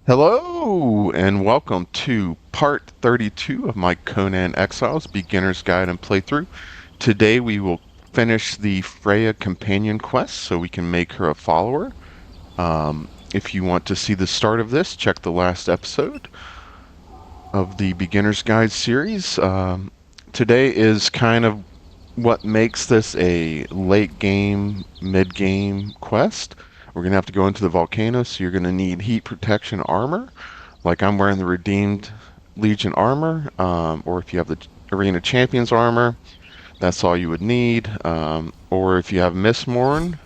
Hello and welcome to part 32 of my Conan Exiles Beginner's Guide and Playthrough. Today we will finish the Freya Companion Quest so we can make her a follower. If you want to see the start of this, check the last episode of the Beginner's Guide series. Today is kind of what makes this a late game, mid game quest. We're going to have to go into the volcano, so you're going to need heat protection armor. Like I'm wearing the Redeemed Legion armor, or if you have the Arena Champions armor, that's all you would need. Or if you have Mistborn,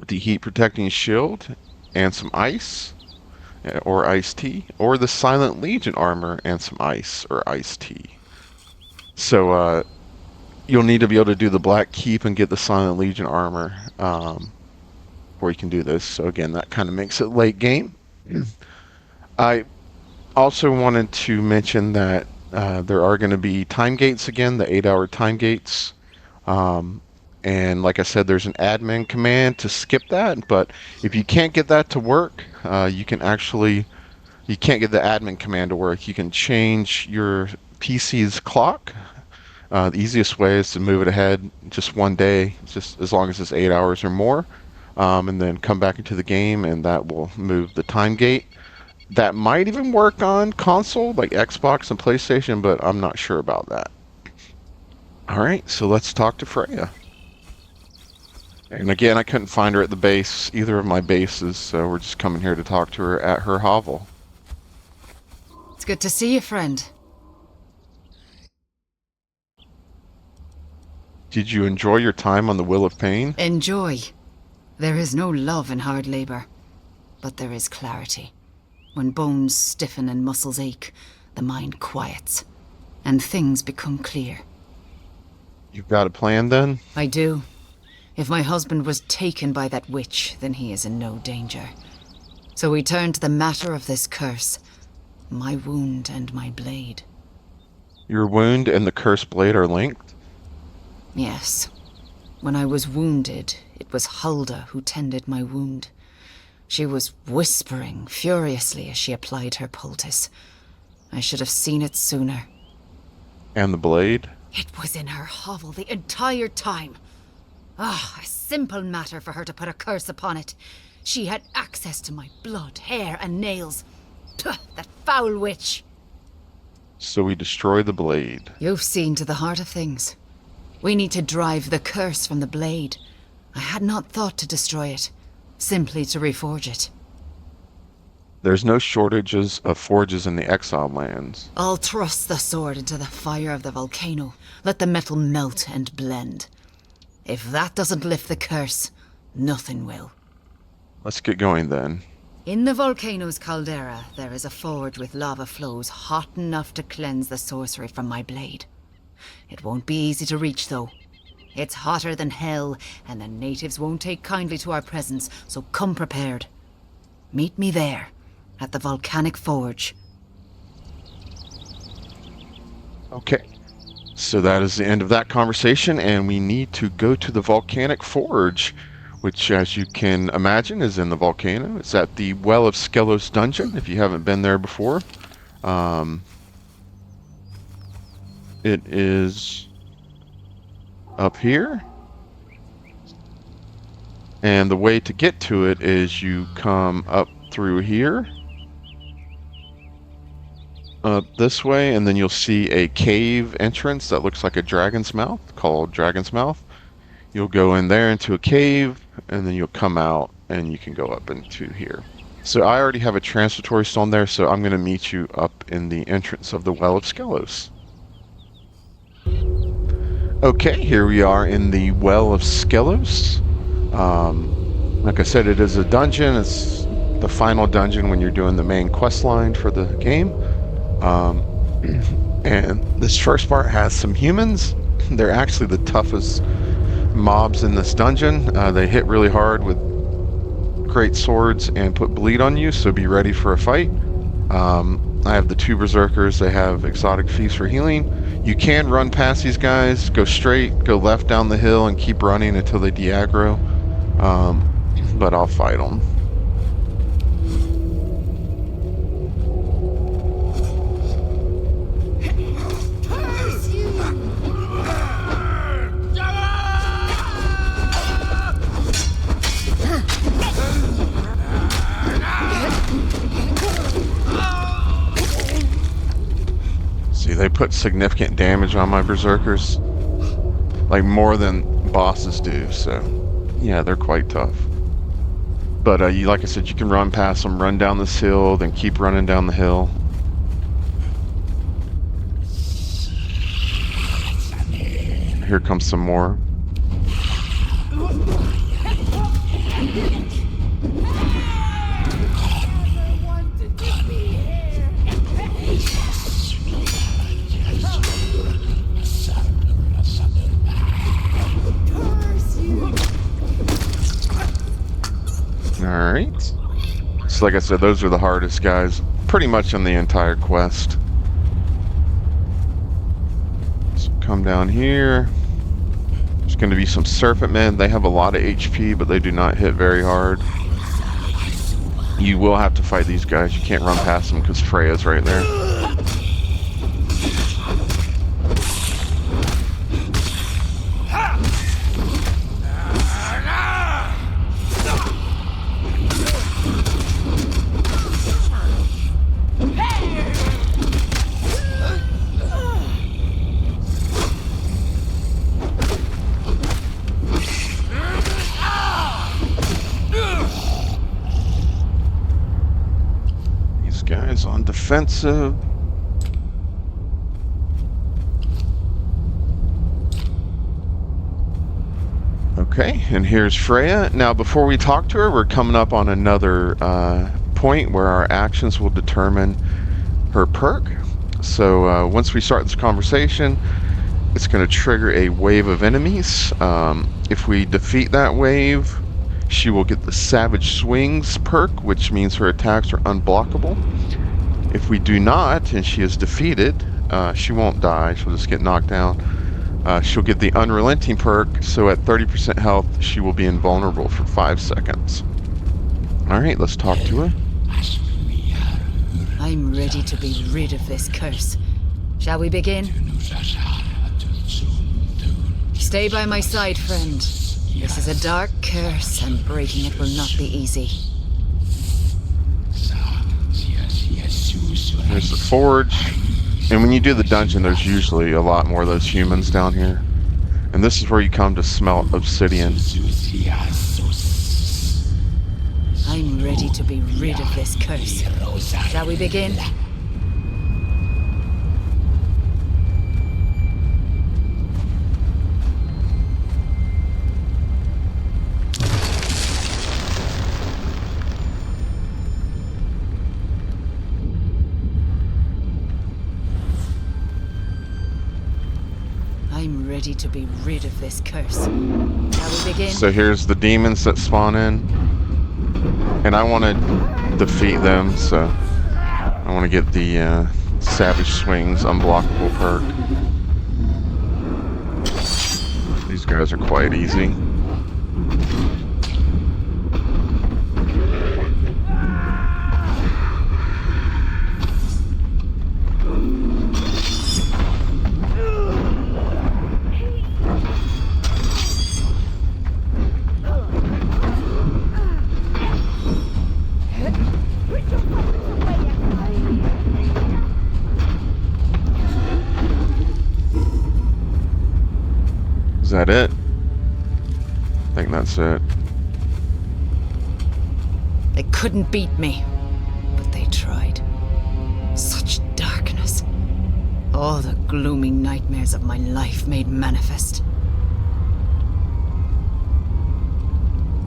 the heat protecting shield and some ice, or iced tea, or the Silent Legion armor and some ice or iced tea. So you'll need to be able to do the Black Keep and get the Silent Legion armor before you can do this. So again, that kind of makes it late game. I also wanted to mention that there are going to be time gates again, the 8-hour time gates. And like I said, there's an admin command to skip that, but if you can't get that to work, you can't get the admin command to work. You can change your PC's clock. The easiest way is to move it ahead just one day, just as long as it's 8 hours or more, and then come back into the game, and that will move the time gate. That might even work on console, like Xbox and PlayStation, but I'm not sure about that. Alright, so let's talk to Freya. And again, I couldn't find her at the base, either of my bases, so we're just coming here to talk to her at her hovel. It's good to see you, friend. Did you enjoy your time on the Wheel of Pain? Enjoy. There is no love in hard labor, but there is clarity. When bones stiffen and muscles ache, the mind quiets, and things become clear. You've got a plan then? I do. If my husband was taken by that witch, then he is in no danger. So we turn to the matter of this curse, my wound and my blade. Your wound and the cursed blade are linked? Yes. When I was wounded, it was Hulda who tended my wound. She was whispering furiously as she applied her poultice. I should have seen it sooner. And the blade? It was in her hovel the entire time. A simple matter for her to put a curse upon it. She had access to my blood, hair, and nails. Tuh, that foul witch! So we destroy the blade. You've seen to the heart of things. We need to drive the curse from the blade. I had not thought to destroy it, simply to reforge it. There's no shortages of forges in the exiled lands. I'll thrust the sword into the fire of the volcano. Let the metal melt and blend. If that doesn't lift the curse, nothing will. Let's get going then. In the volcano's caldera, there is a forge with lava flows hot enough to cleanse the sorcery from my blade. It won't be easy to reach, though. It's hotter than hell, and the natives won't take kindly to our presence, so come prepared. Meet me there, at the volcanic forge. Okay. So that is the end of that conversation, and we need to go to the volcanic forge, which, as you can imagine, is in the volcano. It's at the Well of Skelos dungeon, if you haven't been there before. It is up here. And the way to get to it is you come up through here. Up this way, and then you'll see a cave entrance that looks like a dragon's mouth, called Dragon's Mouth. You'll go in there into a cave, and then you'll come out, and you can go up into here. So I already have a transitory stone there, so I'm going to meet you up in the entrance of the Well of Skelos. Okay, here we are in the Well of Skelos. Like I said, it is a dungeon. It's the final dungeon when you're doing the main quest line for the game. And this first part has some humans. They're actually the toughest mobs in this dungeon. They hit really hard with great swords and put bleed on you, so be ready for a fight. I have the two berserkers. They have exotic feast for healing. You can run past these guys, go straight, go left down the hill, and keep running until they de-aggro. But I'll fight them. put significant damage on my berserkers. Like more than bosses do, so yeah, they're quite tough. But like I said, you can run past them, run down this hill, then keep running down the hill. Here comes some more. Alright. So like I said, those are the hardest guys pretty much on the entire quest. So come down here. There's going to be some serpent men. They have a lot of HP, but they do not hit very hard. You will have to fight these guys. You can't run past them because Freya's right there. Guys on defensive. Okay, and here's Freya. Now, before we talk to her, we're coming up on another point where our actions will determine her perk. So once we start this conversation, it's going to trigger a wave of enemies. If we defeat that wave, she will get the Savage Swings perk, which means her attacks are unblockable. If we do not, and she is defeated, she won't die, she'll just get knocked down. She'll get the Unrelenting perk, so at 30% health, she will be invulnerable for 5 seconds. Alright, let's talk to her. I'm ready to be rid of this curse. Shall we begin? Stay by my side, friend. This is a dark curse, and breaking it will not be easy. There's the forge. And when you do the dungeon, there's usually a lot more of those humans down here. And this is where you come to smelt obsidian. I'm ready to be rid of this curse. Shall we begin? I'm ready to be rid of this curse. Shall we begin? So here's the demons that spawn in. And I want to defeat them, so I want to get the Savage Swings unblockable perk. These guys are quite easy. Is that it? I think that's it. They couldn't beat me, but they tried. Such darkness. All the gloomy nightmares of my life made manifest.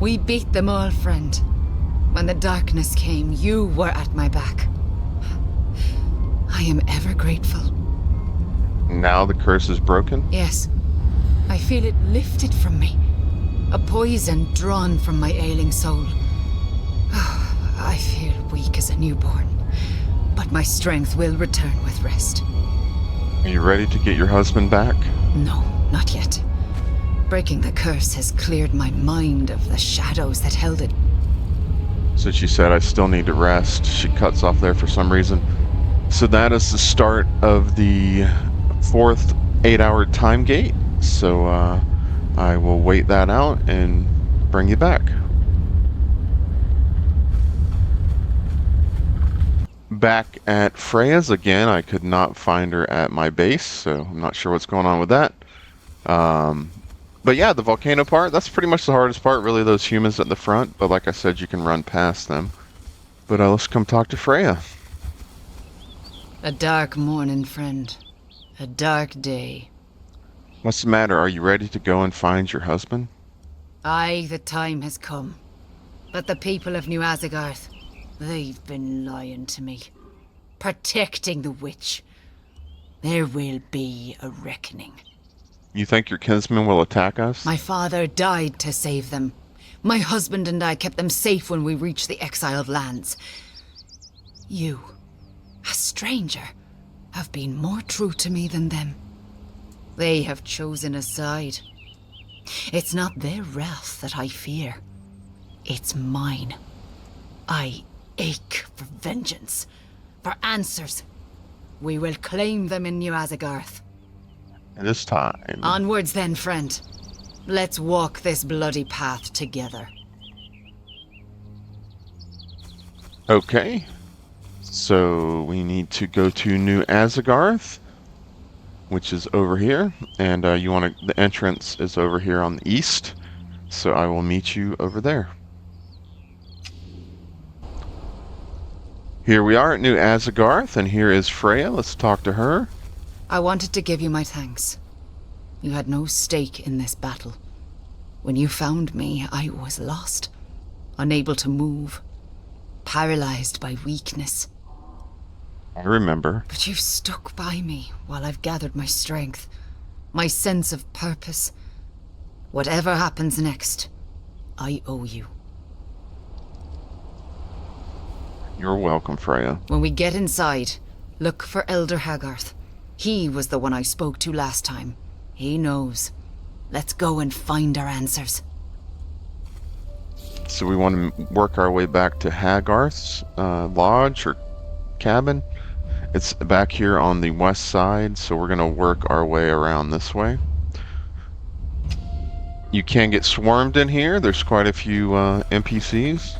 We beat them all, friend. When the darkness came, you were at my back. I am ever grateful. Now the curse is broken? Yes. I feel it lifted from me. A poison drawn from my ailing soul. I feel weak as a newborn, but my strength will return with rest. Are you ready to get your husband back? No, not yet. Breaking the curse has cleared my mind of the shadows that held it. So she said, I still need to rest. She cuts off there for some reason. So that is the start of the 4th 8-hour time gate. So I will wait that out and bring you back. back at Freya's again. I could not find her at my base, so I'm not sure what's going on with that. But yeah, the volcano part, that's pretty much the hardest part, really, those humans at the front. But like I said, you can run past them. But let's come talk to Freya. A dark morning, friend. A dark day. What's the matter? Are you ready to go and find your husband? Aye, the time has come. But the people of New Asagarth, they've been lying to me. Protecting the witch. There will be a reckoning. You think your kinsman will attack us? My father died to save them. My husband and I kept them safe when we reached the exiled lands. You, a stranger, have been more true to me than them. They have chosen a side. It's not their wrath that I fear. It's mine. I ache for vengeance, for answers. We will claim them in New Asagarth. It is time. Onwards then, friend. Let's walk this bloody path together. Okay. So we need to go to New Asagarth, which is over here, and the entrance is over here on the east. So I will meet you over there. Here we are at New Asagarth, and here is Freya. Let's talk to her. I wanted to give you my thanks. You had no stake in this battle. When you found me, I was lost, unable to move, paralyzed by weakness. I remember. But you've stuck by me while I've gathered my strength, my sense of purpose. Whatever happens next, I owe you. You're welcome, Freya. When we get inside, look for Elder Hagarth. He was the one I spoke to last time. He knows. Let's go and find our answers. So we want to work our way back to Hagarth's lodge or cabin. It's back here on the west side, so we're going to work our way around this way. You can get swarmed in here. There's quite a few NPCs.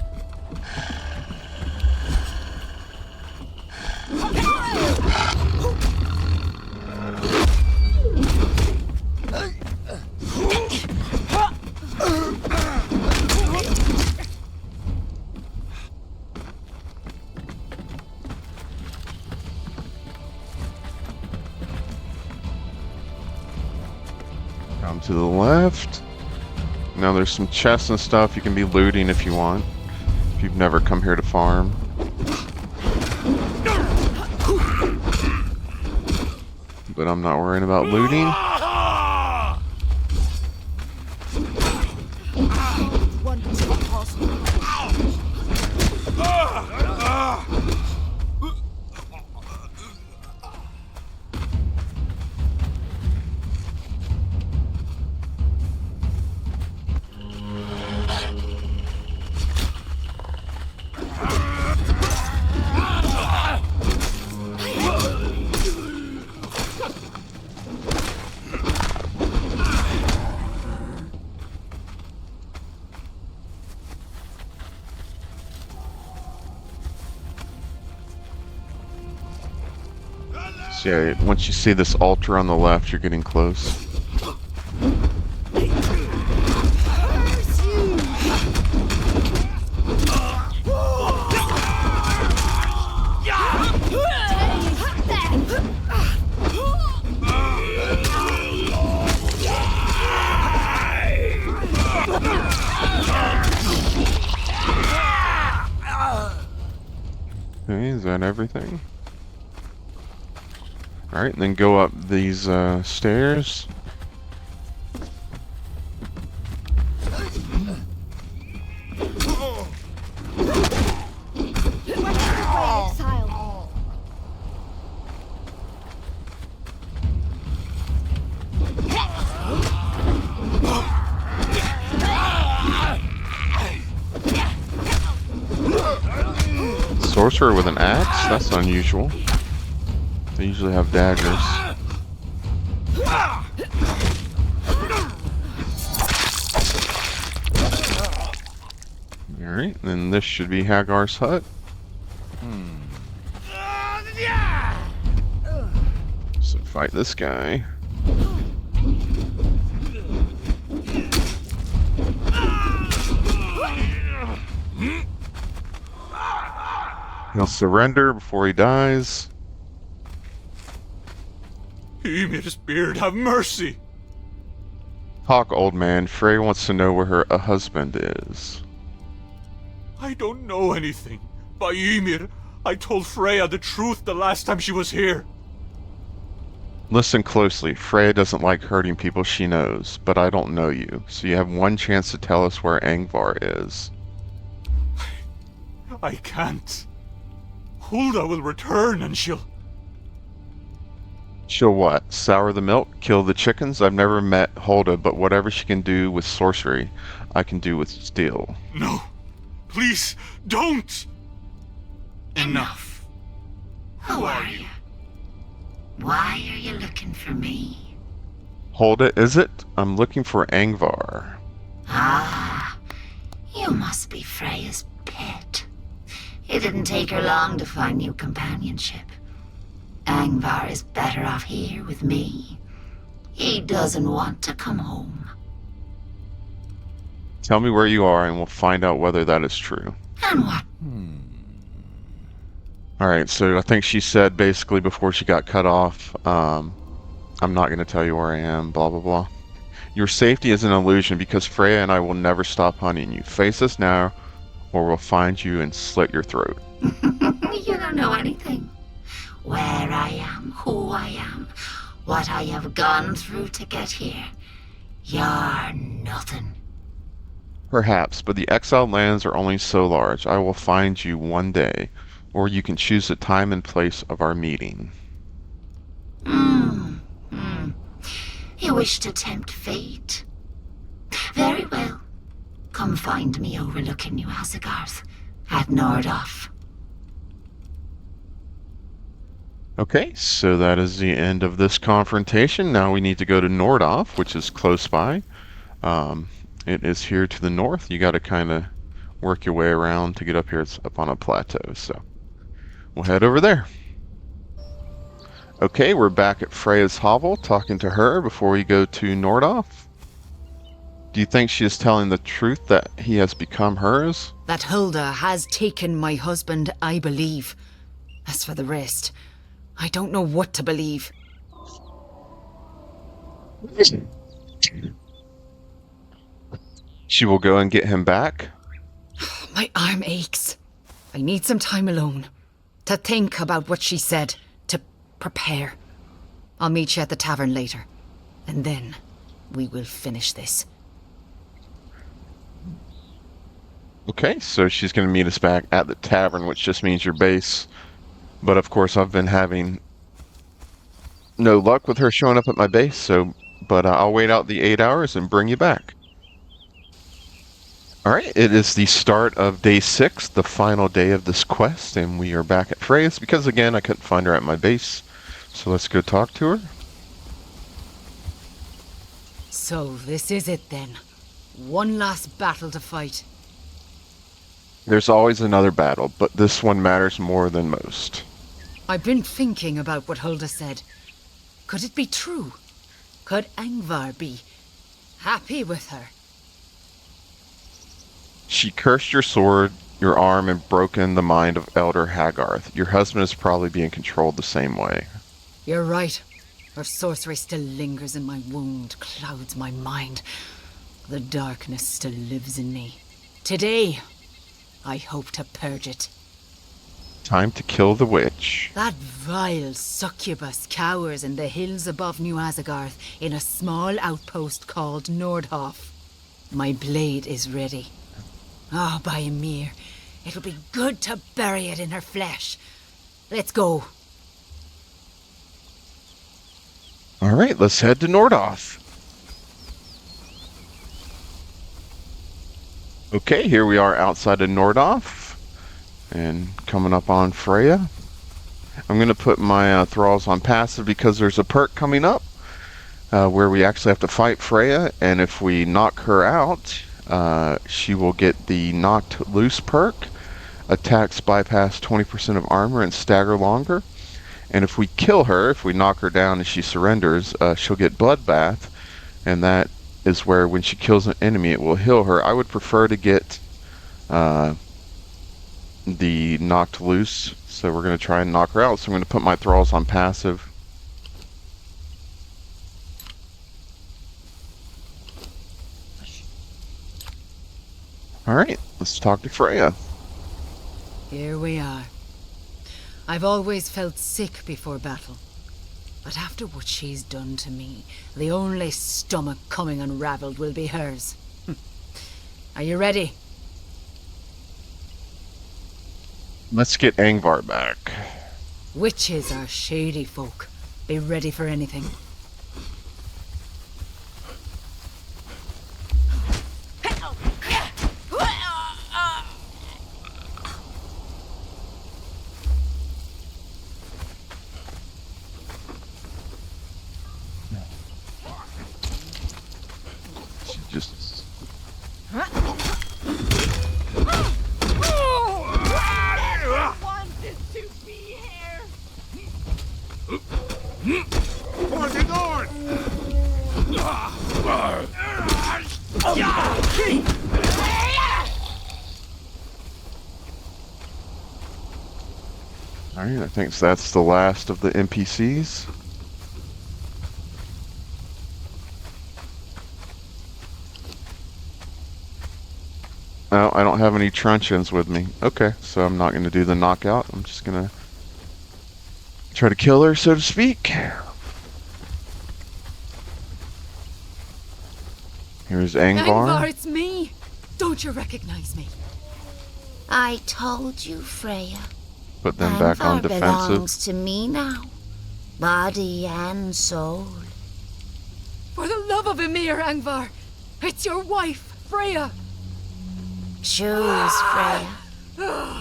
Down to the left. Now there's some chests and stuff you can be looting if you want. If you've never come here to farm. But I'm not worrying about looting. So yeah, once you see this altar on the left, you're getting close. Okay, is that everything? Alright, and then go up these stairs. Sorcerer with an axe? That's unusual. They usually have daggers. Alright, then this should be Hagarth's hut. So fight this guy. He'll surrender before he dies. Ymir's beard, have mercy! Talk, old man. Freya wants to know where her husband is. I don't know anything. By Ymir, I told Freya the truth the last time she was here. Listen closely. Freya doesn't like hurting people she knows, but I don't know you, so you have one chance to tell us where Angvarr is. I can't. Hulda will return and she'll what? Sour the milk? Kill the chickens? I've never met Hulda, but whatever she can do with sorcery, I can do with steel. No. Please, don't! Enough. Who are you? Why are you looking for me? Hulda, is it? I'm looking for Angvarr. Ah, you must be Freya's pet. It didn't take her long to find new companionship. Angvarr is better off here with me. He doesn't want to come home. Tell me where you are and we'll find out whether that is true. And what? Alright, so I think she said basically before she got cut off, I'm not going to tell you where I am, blah blah blah. Your safety is an illusion because Freya and I will never stop hunting you. Face us now or we'll find you and slit your throat. You don't know anything. Where I am, who I am, what I have gone through to get here. You're nothing. Perhaps, but the exiled lands are only so large. I will find you one day, or you can choose the time and place of our meeting. You wish to tempt fate? Very well. Come find me overlooking New Asagarth at Nordhof. Okay, so that is the end of this confrontation. Now we need to go to Nordhof, which is close by. It is here to the north. You got to kind of work your way around to get up here. It's up on a plateau, so we'll head over there. Okay, we're back at Freya's hovel, talking to her before we go to Nordhof. Do you think she is telling the truth that he has become hers? That Hulda has taken my husband, I believe. As for the rest, I don't know what to believe. She will go and get him back? My arm aches. I need some time alone. To think about what she said. To prepare. I'll meet you at the tavern later. And then we will finish this. Okay, so she's going to meet us back at the tavern, which just means your base. But of course, I've been having no luck with her showing up at my base, but I'll wait out the 8 hours and bring you back. Alright, it is the start of day 6, the final day of this quest, and we are back at Freya's because, again, I couldn't find her at my base. So let's go talk to her. So this is it then. One last battle to fight. There's always another battle, but this one matters more than most. I've been thinking about what Hulda said. Could it be true? Could Angvarr be happy with her? She cursed your sword, your arm, and broken the mind of Elder Hagarth. Your husband is probably being controlled the same way. You're right. Her sorcery still lingers in my wound, clouds my mind. The darkness still lives in me. Today, I hope to purge it. Time to kill the witch. That vile succubus cowers in the hills above New Asagarth in a small outpost called Nordhof. My blade is ready. Oh, by Ymir, it'll be good to bury it in her flesh. Let's go. Alright, let's head to Nordhof. Okay, here we are outside of Nordhof. And coming up on Freya. I'm going to put my thralls on passive because there's a perk coming up where we actually have to fight Freya, and if we knock her out, she will get the knocked loose perk. Attacks bypass 20% of armor and stagger longer. And if we kill her, if we knock her down and she surrenders, she'll get Bloodbath, and that is where when she kills an enemy, it will heal her. I would prefer to get the knocked loose, so we're going to try and knock her out. So I'm going to put my thralls on passive. Alright, let's talk to Freya. Here we are. I've always felt sick before battle. But after what she's done to me, the only stomach coming unraveled will be hers. Are you ready? Let's get Angvarr back. Witches are shady folk. Be ready for anything. Just wanted to be here. Towards the north! Alright, I think that's the last of the NPCs. Oh, I don't have any truncheons with me. Okay, so I'm not going to do the knockout. I'm just going to try to kill her, so to speak. Here's Angvarr, Angvarr. it's me! Don't you recognize me? I told you, Freya. Put them back on Angvarr defensive. belongs to me now. Body and soul. For the love of Ymir, Angvarr! It's your wife, Freya! Choose, Freya.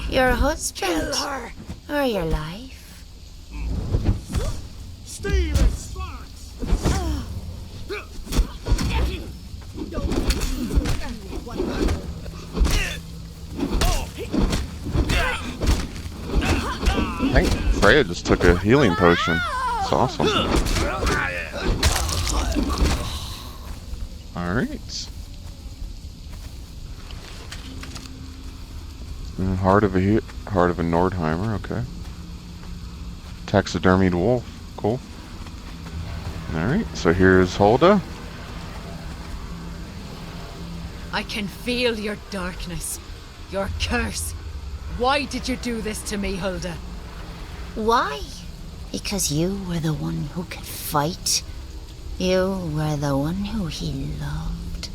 Your husband. Kill her! Or your life. Steal and slugs! I think Freya just took a healing potion. It's awesome. Alright. Heart of a Nordheimer, okay. Taxidermied wolf, cool. Alright, so here's Hulda. I can feel your darkness, your curse. Why did you do this to me, Hulda? Why? Because you were the one who could fight. You were the one who he loved.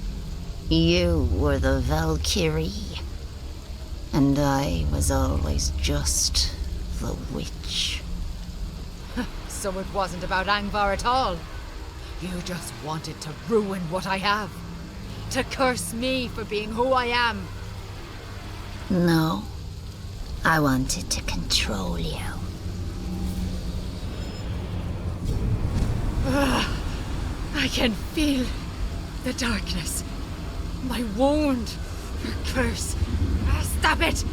You were the Valkyrie. And I was always just the witch. So it wasn't about Angvarr at all. You just wanted to ruin what I have. To curse me for being who I am. No. I wanted to control you. I can feel the darkness. My wound. Her curse. Stop it!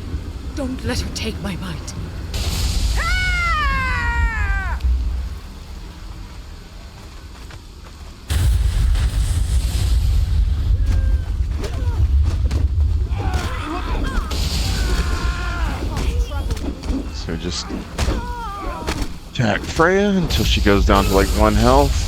Don't let her take my mind. So just attack Freya until she goes down to like 1 health.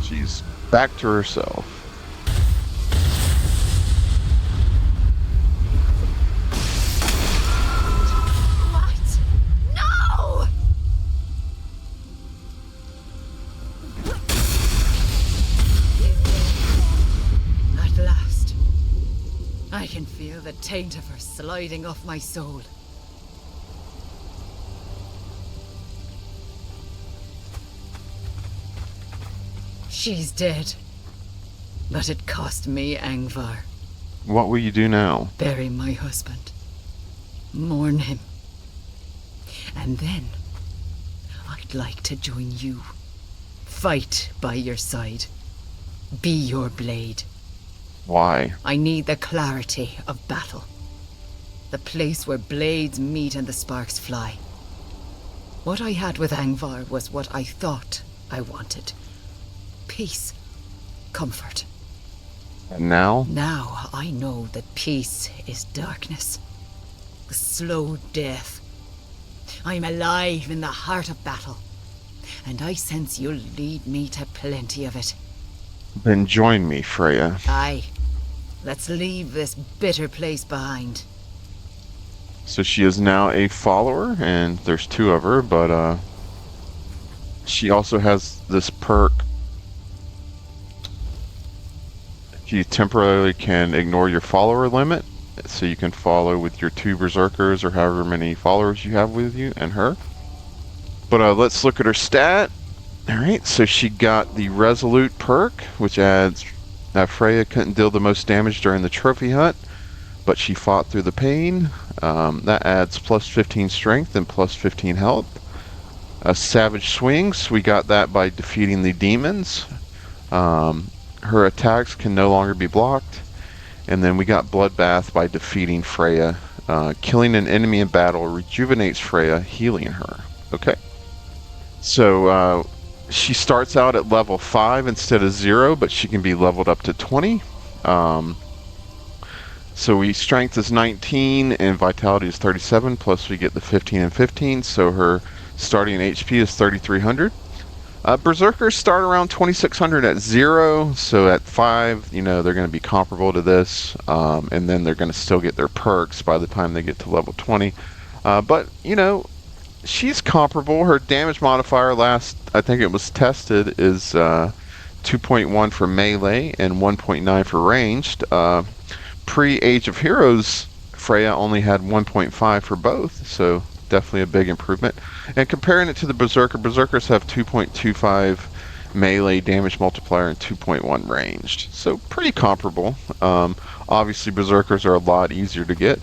She's back to herself. What? No! At last. I can feel the taint of her sliding off my soul. She's dead. But it cost me Angvarr. What will you do now? Bury my husband. Mourn him. And then, I'd like to join you. Fight by your side. Be your blade. Why? I need the clarity of battle. The place where blades meet and the sparks fly. What I had with Angvarr was what I thought I wanted. Peace. Comfort. And now? Now I know that peace is darkness. The slow death. I'm alive in the heart of battle. And I sense you'll lead me to plenty of it. Then join me, Freya. Aye. Let's leave this bitter place behind. So she is now a follower, and there's 2 of her, but she also has this perk. You temporarily can ignore your follower limit, so you can follow with your 2 berserkers or however many followers you have with you and her. But let's look at her stat. Alright, so she got the Resolute perk, which adds Freya couldn't deal the most damage during the trophy hunt, but she fought through the pain. That adds plus 15 strength and plus 15 health. Savage Swings, we got that by defeating the demons. Her attacks can no longer be blocked. And then we got Bloodbath by defeating Freya. Killing an enemy in battle rejuvenates Freya, healing her. Okay. So she starts out at level 5 instead of 0, but she can be leveled up to 20. So strength is 19 and vitality is 37, plus we get the 15 and 15, so her starting HP is 3,300. Berserkers start around 2,600 at 0, so at 5, they're going to be comparable to this, and then they're going to still get their perks by the time they get to level 20. But, she's comparable. Her damage modifier I think it was tested, is 2.1 for melee and 1.9 for ranged. Pre-Age of Heroes, Freya only had 1.5 for both, so definitely a big improvement. And comparing it to the Berserkers have 2.25 melee damage multiplier and 2.1 ranged, so pretty comparable. Obviously Berserkers are a lot easier to get.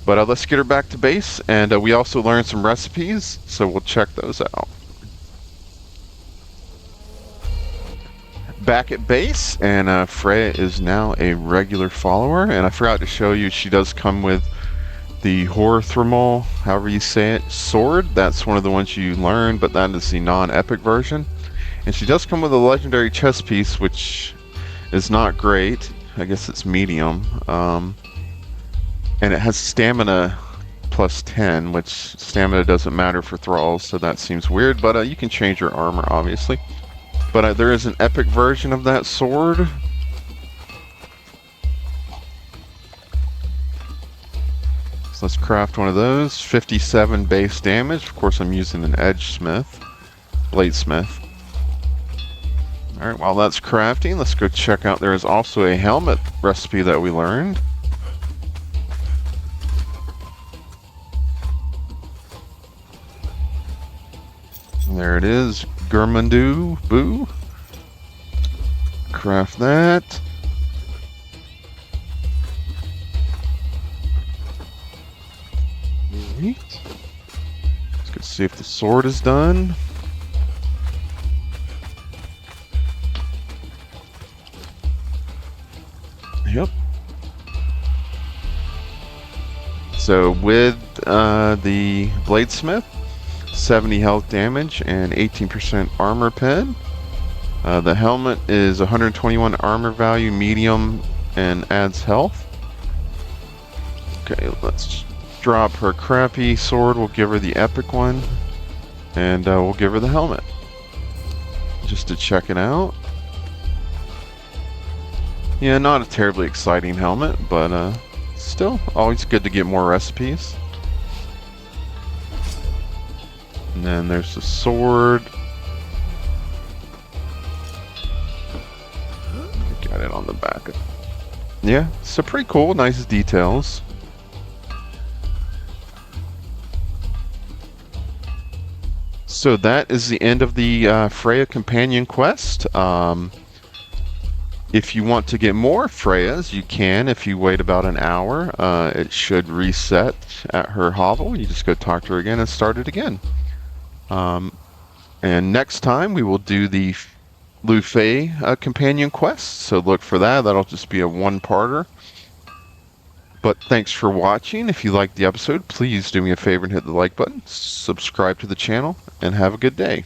But let's get her back to base, and we also learned some recipes, so we'll check those out. Back at base, and Freya is now a regular follower, and I forgot to show you, she does come with the Horthermal, however you say it, sword. That's one of the ones you learn, but that is the non-epic version. And she does come with a legendary chest piece, which is not great. I guess it's medium. And it has stamina plus 10, which stamina doesn't matter for thralls, so that seems weird, but you can change your armor, obviously. But there is an epic version of that sword. So let's craft one of those. 57 base damage. Of course, I'm using an bladesmith. Alright, while that's crafting, let's go check out. There is also a helmet recipe that we learned. There it is, Gurmandu Boo. Craft that. Alright. Let's go see if the sword is done. Yep. So with the bladesmith, 70 health damage and 18% armor pen. The helmet is 121 armor value, medium, and adds health. Okay, let's drop her crappy sword. We'll give her the epic one, and we'll give her the helmet just to check it out. Yeah, not a terribly exciting helmet, but still always good to get more recipes. And then there's the sword. Got it on the back. Yeah, so pretty cool, nice details. So that is the end of the Freya Companion Quest. If you want to get more Freyas, you can if you wait about an hour. It should reset at her hovel. You just go talk to her again and start it again. And next time we will do the Freya Companion Quest, so look for that. That'll just be a one-parter. But thanks for watching. If you liked the episode, please do me a favor and hit the like button, subscribe to the channel, and have a good day.